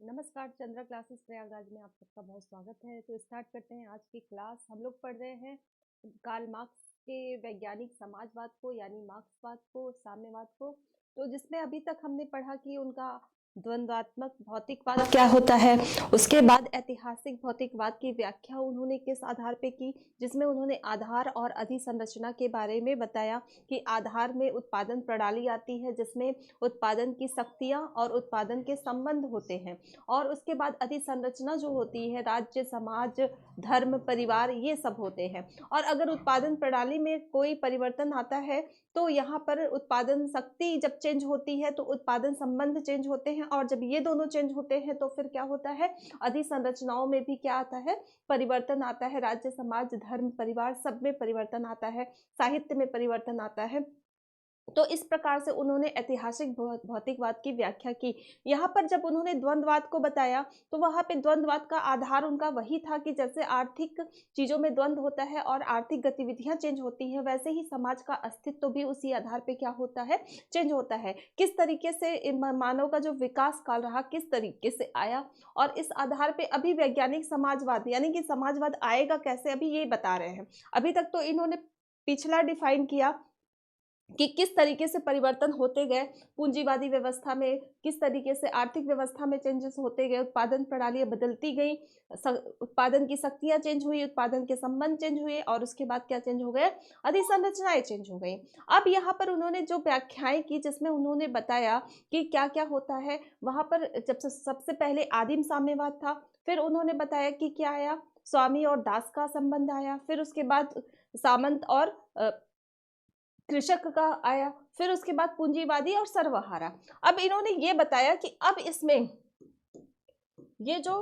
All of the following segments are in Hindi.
नमस्कार, चंद्रा क्लासेस प्रयागराज में आप सबका बहुत स्वागत है। तो स्टार्ट करते हैं आज की क्लास। हम लोग पढ़ रहे हैं कार्ल मार्क्स के वैज्ञानिक समाजवाद को, यानी मार्क्सवाद को, साम्यवाद को। तो जिसमें अभी तक हमने पढ़ा कि उनका द्वंद्वात्मक भौतिकवाद क्या होता है, उसके बाद ऐतिहासिक भौतिकवाद की व्याख्या उन्होंने किस आधार पे की, जिसमें उन्होंने आधार और अधिसंरचना के बारे में बताया कि आधार में उत्पादन प्रणाली आती है, जिसमें उत्पादन की शक्तियां और उत्पादन के संबंध होते हैं। और उसके बाद अधिसंरचना जो होती है, राज्य, समाज, धर्म, परिवार, ये सब होते हैं। और अगर उत्पादन प्रणाली में कोई परिवर्तन आता है तो यहाँ पर उत्पादन शक्ति जब चेंज होती है तो उत्पादन संबंध चेंज होते हैं, और जब ये दोनों चेंज होते हैं तो फिर क्या होता है, अधिसंरचनाओं में भी क्या आता है, परिवर्तन आता है। राज्य, समाज, धर्म, परिवार, सब में परिवर्तन आता है, साहित्य में परिवर्तन आता है। तो इस प्रकार से उन्होंने ऐतिहासिक भौतिकवाद की व्याख्या की। यहाँ पर जब उन्होंने द्वंद्ववाद को बताया तो वहां पे द्वंद्ववाद का आधार उनका वही था कि जैसे आर्थिक चीजों में द्वंद्व होता है और आर्थिक गतिविधियां चेंज होती हैं, वैसे ही समाज का अस्तित्व भी उसी आधार पे क्या होता है, चेंज होता है। किस तरीके से मानव का जो विकास काल रहा, किस तरीके से आया, और इस आधार पे अभी वैज्ञानिक समाजवाद, यानी कि समाजवाद आएगा कैसे, अभी ये बता रहे हैं। अभी तक तो इन्होंने पिछला डिफाइन किया कि किस तरीके से परिवर्तन होते गए पूंजीवादी व्यवस्था में, किस तरीके से आर्थिक व्यवस्था में चेंजेस होते गए, उत्पादन प्रणालियां बदलती गई, उत्पादन की शक्तियां चेंज हुई, उत्पादन के संबंध चेंज हुए, और उसके बाद क्या चेंज हो गए, अधिसंरचनाएं चेंज हो गई। अब यहाँ पर उन्होंने जो व्याख्याएं की, जिसमें उन्होंने बताया कि क्या क्या होता है, वहां पर जब सबसे पहले आदिम साम्यवाद था, फिर उन्होंने बताया कि क्या आया, स्वामी और दास का संबंध आया, फिर उसके बाद सामंत और कृषक का आया, फिर उसके बाद पूंजीवादी और सर्वहारा। अब इन्होंने ये बताया कि अब इसमें ये जो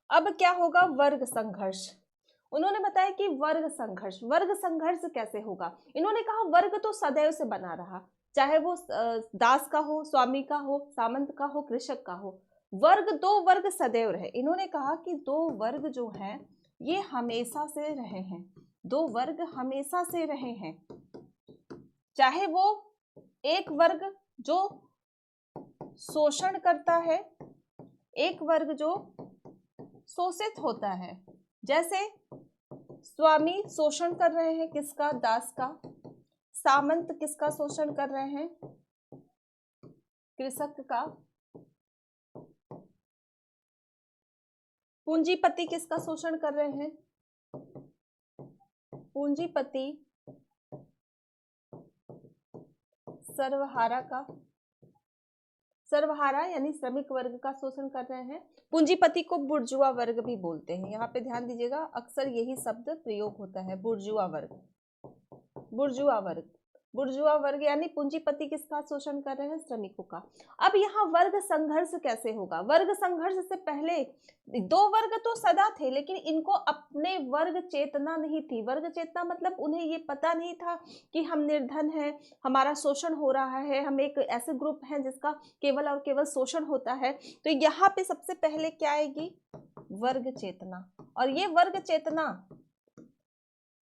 अब क्या होगा, वर्ग संघर्ष। उन्होंने बताया कि वर्ग संघर्ष कैसे होगा। इन्होंने कहा वर्ग तो सदैव से बना रहा, चाहे वो दास का हो, स्वामी का हो, सामंत का हो, कृषक का हो, दो वर्ग सदैव रहे। इन्होंने कहा कि दो वर्ग जो हैं ये हमेशा से रहे हैं, दो वर्ग हमेशा से रहे हैं। चाहे वो एक वर्ग जो शोषण करता है, एक वर्ग जो शोषित होता है। जैसे स्वामी शोषण कर रहे हैं किसका, दास का। सामंत किसका शोषण कर रहे हैं, कृषक का। पूंजीपति किसका शोषण कर रहे हैं, पूंजीपति सर्वहारा का। सर्वहारा यानी श्रमिक वर्ग का शोषण कर रहे हैं। पूंजीपति को बुर्जुआ वर्ग भी बोलते हैं, यहाँ पे ध्यान दीजिएगा, अक्सर यही शब्द प्रयोग होता है, बुर्जुआ वर्ग। बुर्जुआ वर्ग, बुर्जुआ वर्ग यानी पूंजीपति किसका शोषण कर रहे हैं, श्रमिकों का। अब यहाँ वर्ग संघर्ष कैसे होगा, वर्ग संघर्ष से पहले दो वर्ग तो सदा थे, लेकिन इनको अपने वर्ग चेतना नहीं थी। वर्ग चेतना मतलब उन्हें ये पता नहीं था कि हम निर्धन हैं, हमारा शोषण हो रहा है, हम एक ऐसे ग्रुप हैं जिसका केवल और केवल शोषण होता है। तो यहाँ पे सबसे पहले क्या आएगी, वर्ग चेतना। और ये वर्ग चेतना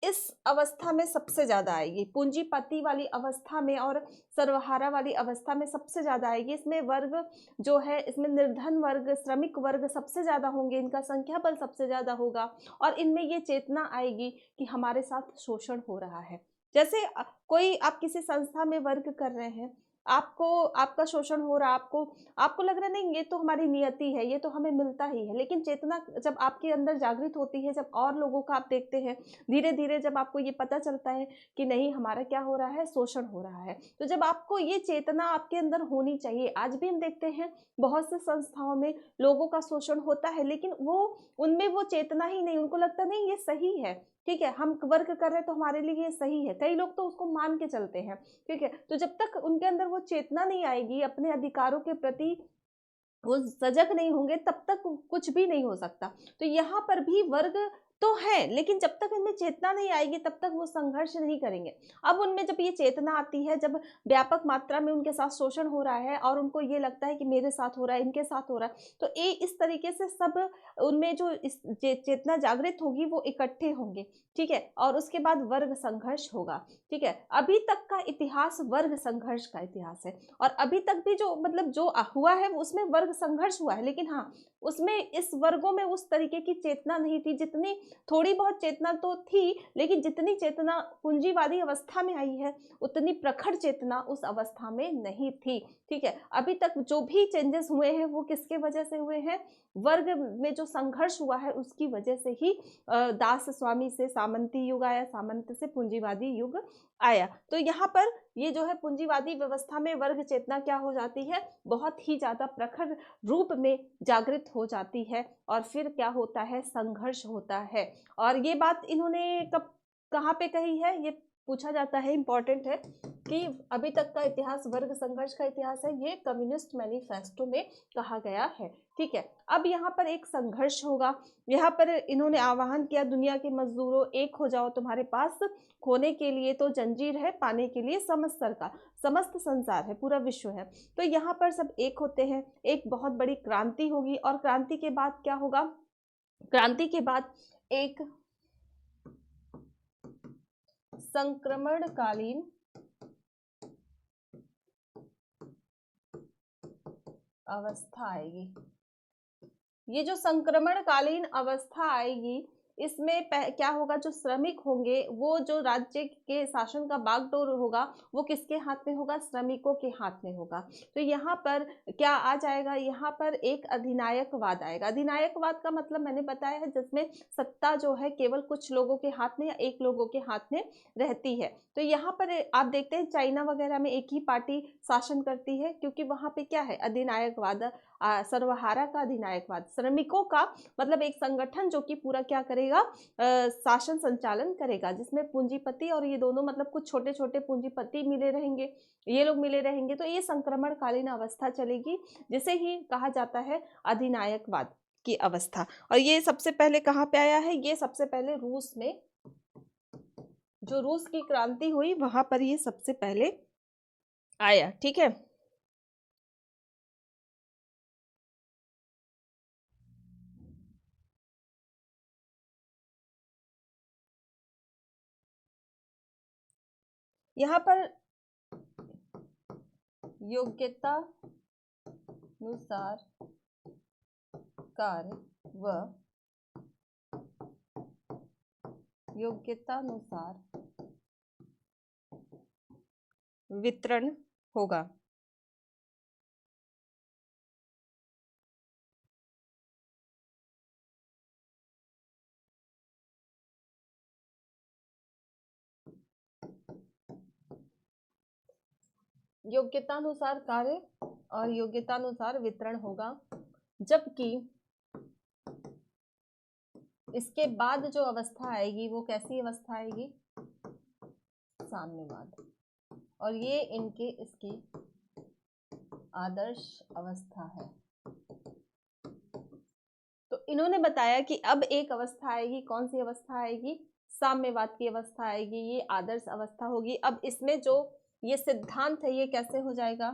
इस अवस्था में सबसे ज्यादा आएगी, पूंजीपति वाली अवस्था में और सर्वहारा वाली अवस्था में सबसे ज्यादा आएगी। इसमें वर्ग जो है, इसमें निर्धन वर्ग, श्रमिक वर्ग सबसे ज्यादा होंगे, इनका संख्या बल सबसे ज्यादा होगा, और इनमें ये चेतना आएगी कि हमारे साथ शोषण हो रहा है। जैसे कोई आप किसी संस्था में वर्क कर रहे हैं, आपको आपका शोषण हो रहा, आपको आपको लग रहा है नहीं ये तो हमारी नियति है, ये तो हमें मिलता ही है, लेकिन चेतना जब आपके अंदर जागृत होती है, जब और लोगों का आप देखते हैं, धीरे धीरे जब आपको ये पता चलता है कि नहीं हमारा क्या हो रहा है, शोषण हो रहा है, तो जब आपको ये चेतना आपके अंदर होनी चाहिए। आज भी हम देखते हैं बहुत से संस्थाओं में लोगों का शोषण होता है, लेकिन वो उनमें वो चेतना ही नहीं, उनको लगता नहीं ये सही है, ठीक है, हम वर्क कर रहे हैं तो हमारे लिए ये सही है। कई लोग तो उसको मान के चलते हैं, ठीक है। तो जब तक उनके अंदर वो चेतना नहीं आएगी, अपने अधिकारों के प्रति वो सजग नहीं होंगे, तब तक कुछ भी नहीं हो सकता। तो यहाँ पर भी वर्ग तो है, लेकिन जब तक इनमें चेतना नहीं आएगी तब तक वो संघर्ष नहीं करेंगे। अब उनमें जब ये चेतना आती है, जब व्यापक मात्रा में उनके साथ शोषण हो रहा है और उनको ये लगता है कि मेरे साथ हो रहा है, इनके साथ हो रहा है, तो ये इस तरीके से सब उनमें जो इस चेतना जागृत होगी वो इकट्ठे होंगे, ठीक है, और उसके बाद वर्ग संघर्ष होगा, ठीक है। अभी तक का इतिहास वर्ग संघर्ष का इतिहास है, और अभी तक भी जो मतलब जो हुआ है उसमें वर्ग संघर्ष हुआ है, लेकिन हाँ उसमें इस वर्गों में उस तरीके की चेतना नहीं थी, जितनी थोड़ी बहुत चेतना तो थी, लेकिन जितनी चेतना पूंजीवादी अवस्था में आई है उतनी प्रखर चेतना उस अवस्था में नहीं थी, ठीक है। अभी तक जो भी चेंजेस हुए हैं वो किसके वजह से हुए हैं, वर्ग में जो संघर्ष हुआ है उसकी वजह से ही दास स्वामी से सामंती युग आया, सामंत से पूंजीवादी युग आया। तो यहाँ पर ये जो है पूंजीवादी व्यवस्था में वर्ग चेतना क्या हो जाती है, बहुत ही ज्यादा प्रखर रूप में जागृत हो जाती है, और फिर क्या होता है, संघर्ष होता है। और ये बात इन्होंने कब कहाँ पे कही है, ये पूछा जाता है, इंपॉर्टेंट है कि अभी तक का इतिहास वर्ग संघर्ष का इतिहास है, ये कम्युनिस्ट मैनिफेस्टो में कहा गया है, ठीक है। अब यहाँ पर एक संघर्ष होगा, यहाँ पर इन्होंने आह्वान किया, दुनिया के मजदूरों एक हो जाओ, तुम्हारे पास खोने के लिए तो जंजीर है, पाने के लिए समस्त संसार है, पूरा विश्व है। तो यहाँ पर सब एक होते हैं, एक बहुत बड़ी क्रांति होगी, और क्रांति के बाद क्या होगा, क्रांति के बाद एक संक्रमणकालीन अवस्था आएगी। ये जो संक्रमणकालीन अवस्था आएगी इसमें क्या होगा, जो श्रमिक होंगे वो जो राज्य के शासन का बागडोर होगा वो किसके हाथ में होगा, श्रमिकों के हाथ में होगा। तो यहाँ पर क्या आ जाएगा, यहाँ पर एक अधिनायकवाद आएगा। अधिनायकवाद का मतलब मैंने बताया है, जिसमें सत्ता जो है केवल कुछ लोगों के हाथ में या एक लोगों के हाथ में रहती है। तो यहाँ पर आप देखते हैं चाइना वगैरह में एक ही पार्टी शासन करती है, क्योंकि वहां पे क्या है, अधिनायकवाद, सर्वहारा का अधिनायकवाद, श्रमिकों का मतलब एक संगठन जो कि पूरा क्या करेगा, शासन संचालन करेगा, जिसमें पूंजीपति और ये दोनों मतलब कुछ छोटे छोटे पूंजीपति मिले रहेंगे, ये लोग मिले रहेंगे। तो ये संक्रमणकालीन अवस्था चलेगी, जिसे ही कहा जाता है अधिनायकवाद की अवस्था। और ये सबसे पहले कहाँ पे आया है, ये सबसे पहले रूस में, जो रूस की क्रांति हुई वहां पर ये सबसे पहले आया, ठीक है। यहाँ पर योग्यता अनुसार कार्य व योग्यतानुसार वितरण होगा। योग्यतानुसार कार्य और योग्यतानुसार वितरण होगा, जबकि इसके बाद जो अवस्था आएगी वो कैसी अवस्था आएगी, साम्यवाद, और ये इनके इसकी आदर्श अवस्था है। तो इन्होंने बताया कि अब एक अवस्था आएगी, कौन सी अवस्था आएगी, साम्यवाद की अवस्था आएगी, ये आदर्श अवस्था होगी। अब इसमें जो ये सिद्धांत है ये कैसे हो जाएगा,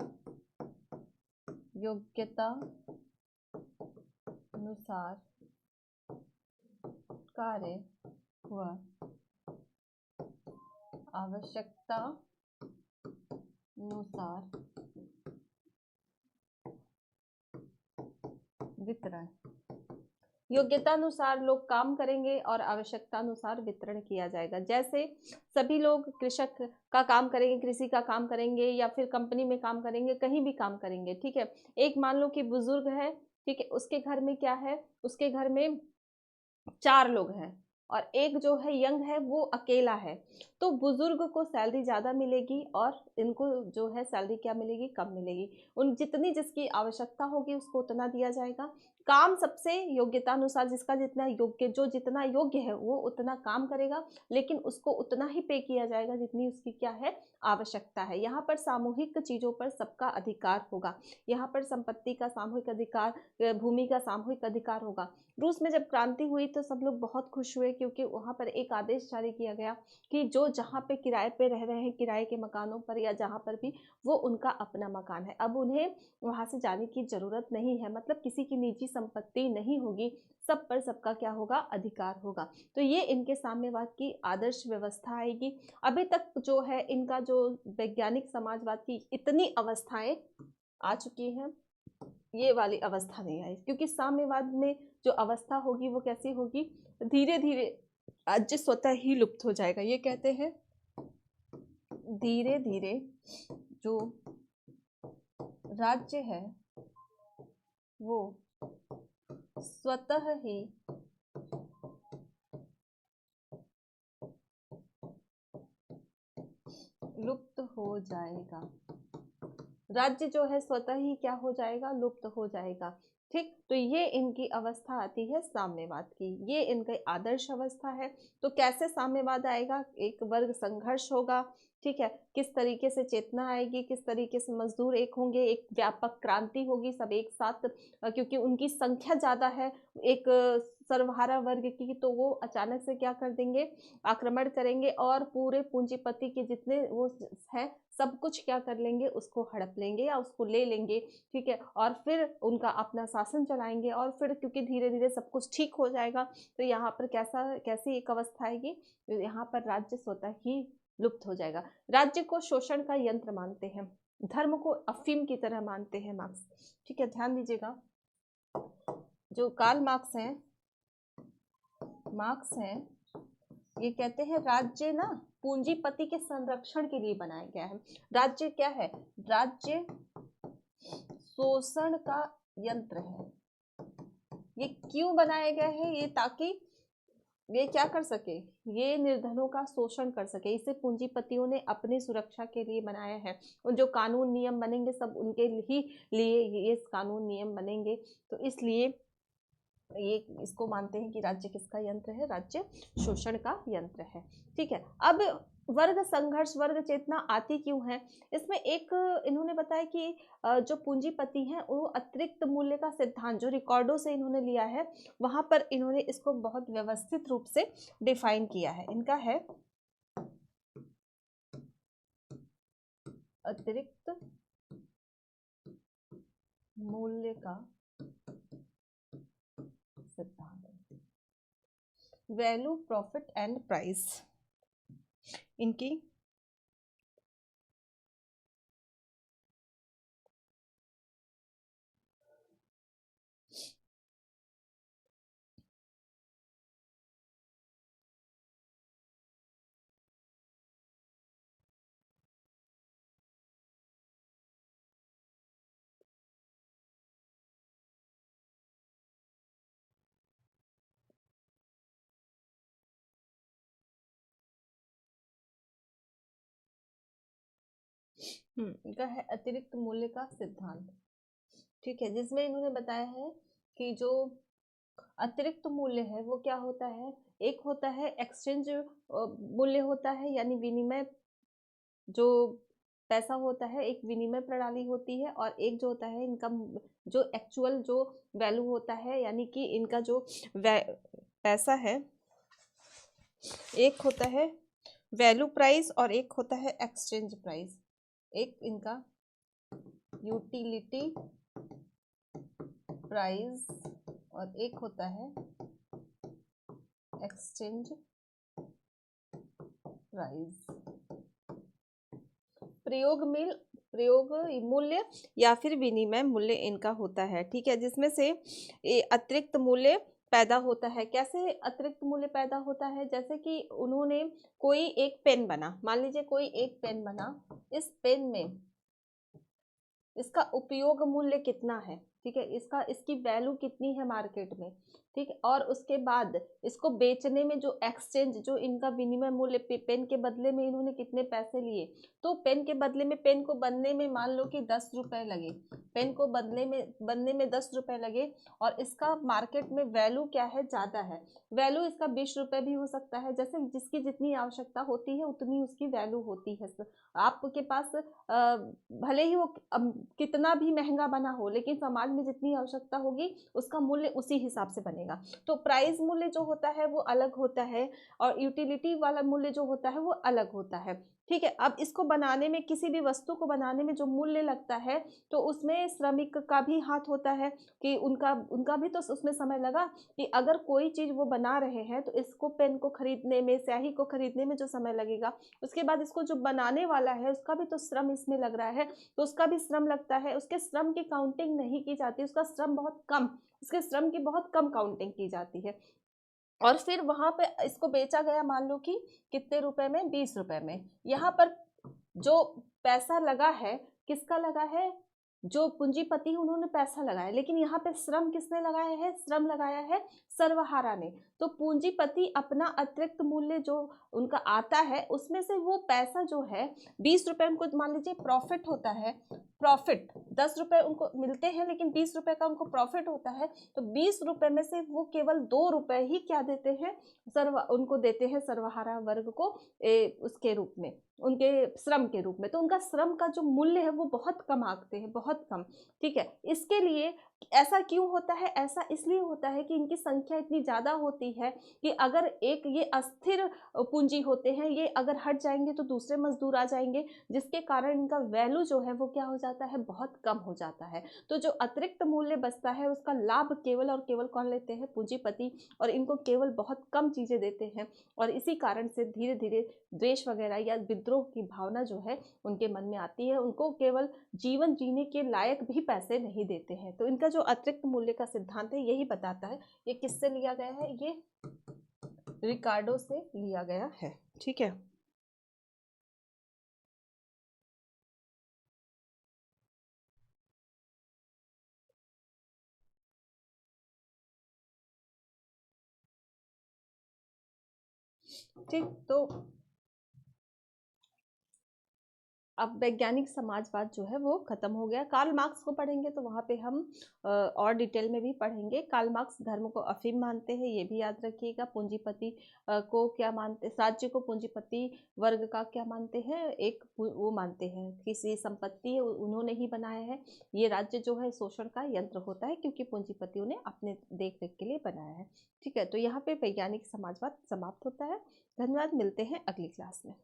योग्यता अनुसार कार्य व आवश्यकता अनुसार वितरण। योग्यता अनुसार लोग काम करेंगे और आवश्यकता अनुसार वितरण किया जाएगा। जैसे सभी लोग कृषक का काम करेंगे, कृषि का काम करेंगे, या फिर कंपनी में काम करेंगे, कहीं भी काम करेंगे, ठीक है। एक मान लो कि बुजुर्ग है, ठीक है, उसके घर में क्या है, उसके घर में 4 लोग हैं और एक जो है यंग है वो अकेला है। तो बुजुर्ग को सैलरी ज़्यादा मिलेगी और इनको जो है सैलरी क्या मिलेगी, कम मिलेगी। उन जितनी जिसकी आवश्यकता होगी उसको उतना दिया जाएगा। काम सबसे योग्यता अनुसार जिसका जितना योग्य, जो जितना योग्य है वो उतना काम करेगा, लेकिन उसको उतना ही पे किया जाएगा जितनी उसकी क्या है, आवश्यकता है। यहाँ पर सामूहिक चीज़ों पर सबका अधिकार होगा। यहाँ पर संपत्ति का सामूहिक अधिकार, भूमि का सामूहिक अधिकार होगा। रूस में जब क्रांति हुई तो सब लोग बहुत खुश हुए, क्योंकि वहाँ पर एक आदेश जारी किया गया कि जो जहाँ पे किराए पे रह रहे हैं, किराए के मकानों पर या जहाँ पर भी, वो उनका अपना मकान है। अब उन्हें वहाँ से जाने की ज़रूरत नहीं है, मतलब किसी की निजी संपत्ति नहीं होगी, सब पर सबका क्या होगा, अधिकार होगा। तो ये इनके साम्यवाद की आदर्श व्यवस्था आएगी। अभी तक जो है इनका जो वैज्ञानिक समाजवाद की इतनी अवस्थाएं आ चुकी हैं, ये वाली अवस्था नहीं आई, क्योंकि साम्यवाद में जो अवस्था होगी वो कैसी होगी, धीरे धीरे राज्य स्वतः ही लुप्त हो जाएगा। ये कहते हैं धीरे धीरे जो राज्य है वो स्वतः ही लुप्त हो जाएगा। राज्य जो है स्वतः ही क्या हो जाएगा, लुप्त हो जाएगा। ठीक, तो ये इनकी अवस्था आती है साम्यवाद की, ये इनकी आदर्श अवस्था है। तो कैसे साम्यवाद आएगा, एक वर्ग संघर्ष होगा, ठीक है, किस तरीके से चेतना आएगी, किस तरीके से मजदूर एक होंगे, एक व्यापक क्रांति होगी सब एक साथ, क्योंकि उनकी संख्या ज़्यादा है एक सर्वहारा वर्ग की, तो वो अचानक से क्या कर देंगे, आक्रमण करेंगे और पूरे पूंजीपति के जितने वो हैं सब कुछ क्या कर लेंगे, उसको हड़प लेंगे या उसको ले लेंगे, ठीक है, और फिर उनका अपना शासन चलाएंगे। और फिर क्योंकि धीरे धीरे सब कुछ ठीक हो जाएगा, तो यहाँ पर कैसी एक अवस्था आएगी, यहाँ पर राज्य स्वतः ही लुप्त हो जाएगा। राज्य को शोषण का यंत्र मानते हैं, धर्म को अफीम की तरह मानते हैं मार्क्स, ठीक है, ध्यान दीजिएगा। जो कार्ल मार्क्स हैं ये कहते हैं राज्य ना पूंजीपति के संरक्षण के लिए बनाया गया है। राज्य क्या है, राज्य शोषण का यंत्र है। ये क्यों बनाया गया है, ये ताकि ये क्या कर सके, ये निर्धनों का शोषण कर सके। इसे पूंजीपतियों ने अपनी सुरक्षा के लिए बनाया है। और जो कानून नियम बनेंगे सब उनके ही लिए ये कानून नियम बनेंगे। तो इसलिए ये इसको मानते हैं कि राज्य किसका यंत्र है, राज्य शोषण का यंत्र है। ठीक है, अब वर्ग संघर्ष, वर्ग चेतना आती क्यों है, इसमें एक इन्होंने बताया कि जो पूंजीपति हैं वो अतिरिक्त मूल्य का सिद्धांत जो रिकॉर्डों से इन्होंने लिया है, वहां पर इन्होंने इसको बहुत व्यवस्थित रूप से डिफाइन किया है। इनका है अतिरिक्त मूल्य का सिद्धांत, वैल्यू प्रॉफिट एंड प्राइस इनकी इनका है अतिरिक्त मूल्य का सिद्धांत, ठीक है, जिसमें इन्होंने बताया है कि जो अतिरिक्त मूल्य है वो क्या होता है, एक होता है एक्सचेंज मूल्य होता है, यानी विनिमय, जो पैसा होता है एक विनिमय प्रणाली होती है, और एक जो होता है इनका जो एक्चुअल जो वैल्यू होता है, यानी कि इनका जो पैसा है, एक होता है वैल्यू प्राइस और एक होता है एक्सचेंज प्राइस। एक इनका यूटिलिटी प्राइस और एक होता है एक्सचेंज प्राइस। प्रयोग मूल्य या फिर विनिमय मूल्य इनका होता है, ठीक है, जिसमें से अतिरिक्त मूल्य पैदा होता है। कैसे अतिरिक्त मूल्य पैदा होता है, जैसे कि उन्होंने कोई एक पेन बना, मान लीजिए कोई एक पेन बना, इस पेन में इसका उपयोग मूल्य कितना है, ठीक है, इसकी वैल्यू कितनी है मार्केट में, ठीक है। और उसके बाद इसको बेचने में जो एक्सचेंज, जो इनका विनिमय मूल्य, पेन के बदले में इन्होंने कितने पैसे लिए, तो पेन के बदले में, पेन को बनने में मान लो कि 10 रुपए लगे, पेन को बनने में 10 रुपए लगे, और इसका मार्केट में वैल्यू क्या है, ज्यादा है, वैल्यू इसका 20 रुपए भी हो सकता है। जैसे जिसकी जितनी आवश्यकता होती है उतनी उसकी वैल्यू होती है। आपके पास भले ही वो कितना भी महंगा बना हो, लेकिन समाज में जितनी आवश्यकता होगी उसका मूल्य उसी हिसाब से बनेगा। तो प्राइस मूल्य जो होता है वो अलग होता है, और यूटिलिटी वाला मूल्य जो होता है वो अलग होता है, ठीक है। अब इसको बनाने में, किसी भी वस्तु को बनाने में जो मूल्य लगता है, तो उसमें श्रमिक का भी हाथ होता है, कि उनका उनका भी तो उसमें समय लगा, कि अगर कोई चीज वो बना रहे हैं तो इसको, पेन को खरीदने में, स्याही को खरीदने में जो समय लगेगा, उसके बाद इसको जो बनाने वाला है उसका भी तो श्रम इसमें लग रहा है, तो उसका भी श्रम लगता है। उसके श्रम की काउंटिंग नहीं की जाती, उसका श्रम बहुत कम, उसके श्रम की बहुत कम काउंटिंग की जाती है। और फिर वहां पे इसको बेचा गया, मान लो कि कितने रुपए में, 20 रुपए में। यहाँ पर जो पैसा लगा है, किसका लगा है, जो पूंजीपति उन्होंने पैसा लगाया, लेकिन यहाँ पे श्रम किसने लगाया है, श्रम लगाया है सर्वहारा ने। तो पूंजीपति अपना अतिरिक्त मूल्य जो उनका आता है उसमें से वो पैसा जो है, 20 रुपए उनको मान लीजिए प्रॉफिट होता है, प्रॉफिट 10 रुपए उनको मिलते हैं, लेकिन 20 रुपए का उनको प्रॉफिट होता है, तो 20 रुपए में से वो केवल 2 रुपए ही क्या देते हैं, उनको देते हैं सर्वहारा वर्ग को, उसके रूप में, उनके श्रम के रूप में। तो उनका श्रम का जो मूल्य है वो बहुत कम आंकते हैं, बहुत कम, ठीक है। इसके लिए ऐसा क्यों होता है, ऐसा इसलिए होता है कि इनकी संख्या इतनी ज्यादा होती है कि अगर एक ये अस्थिर पूंजी होते हैं, ये अगर हट जाएंगे तो दूसरे मजदूर आ जाएंगे, जिसके कारण इनका वैल्यू जो है वो क्या हो जाता है, बहुत कम हो जाता है। तो जो अतिरिक्त मूल्य बचता है उसका लाभ केवल और केवल कौन लेते हैं, पूंजीपति, और इनको केवल बहुत कम चीजें देते हैं। और इसी कारण से धीरे धीरे द्वेष वगैरह या विद्रोह की भावना जो है उनके मन में आती है, उनको केवल जीवन जीने के लायक भी पैसे नहीं देते हैं। तो इनका जो अतिरिक्त मूल्य का सिद्धांत है यही बताता है। ये किससे लिया गया है, ये रिकार्डो से लिया गया है, ठीक है। ठीक, तो अब वैज्ञानिक समाजवाद जो है वो खत्म हो गया। कार्ल मार्क्स को पढ़ेंगे तो वहां पे हम और डिटेल में भी पढ़ेंगे। कार्ल मार्क्स धर्म को अफीम मानते हैं, ये भी याद रखिएगा। पूंजीपति को क्या मानते, राज्य को पूंजीपति वर्ग का क्या मानते हैं, एक वो मानते हैं किसी संपत्ति है उन्होंने ही बनाया है। ये राज्य जो है शोषण का यंत्र होता है, क्योंकि पूंजीपतियों ने अपने देख रेख के लिए बनाया है, ठीक है। तो यहाँ पे वैज्ञानिक समाजवाद समाप्त होता है। धन्यवाद, मिलते हैं अगली क्लास में।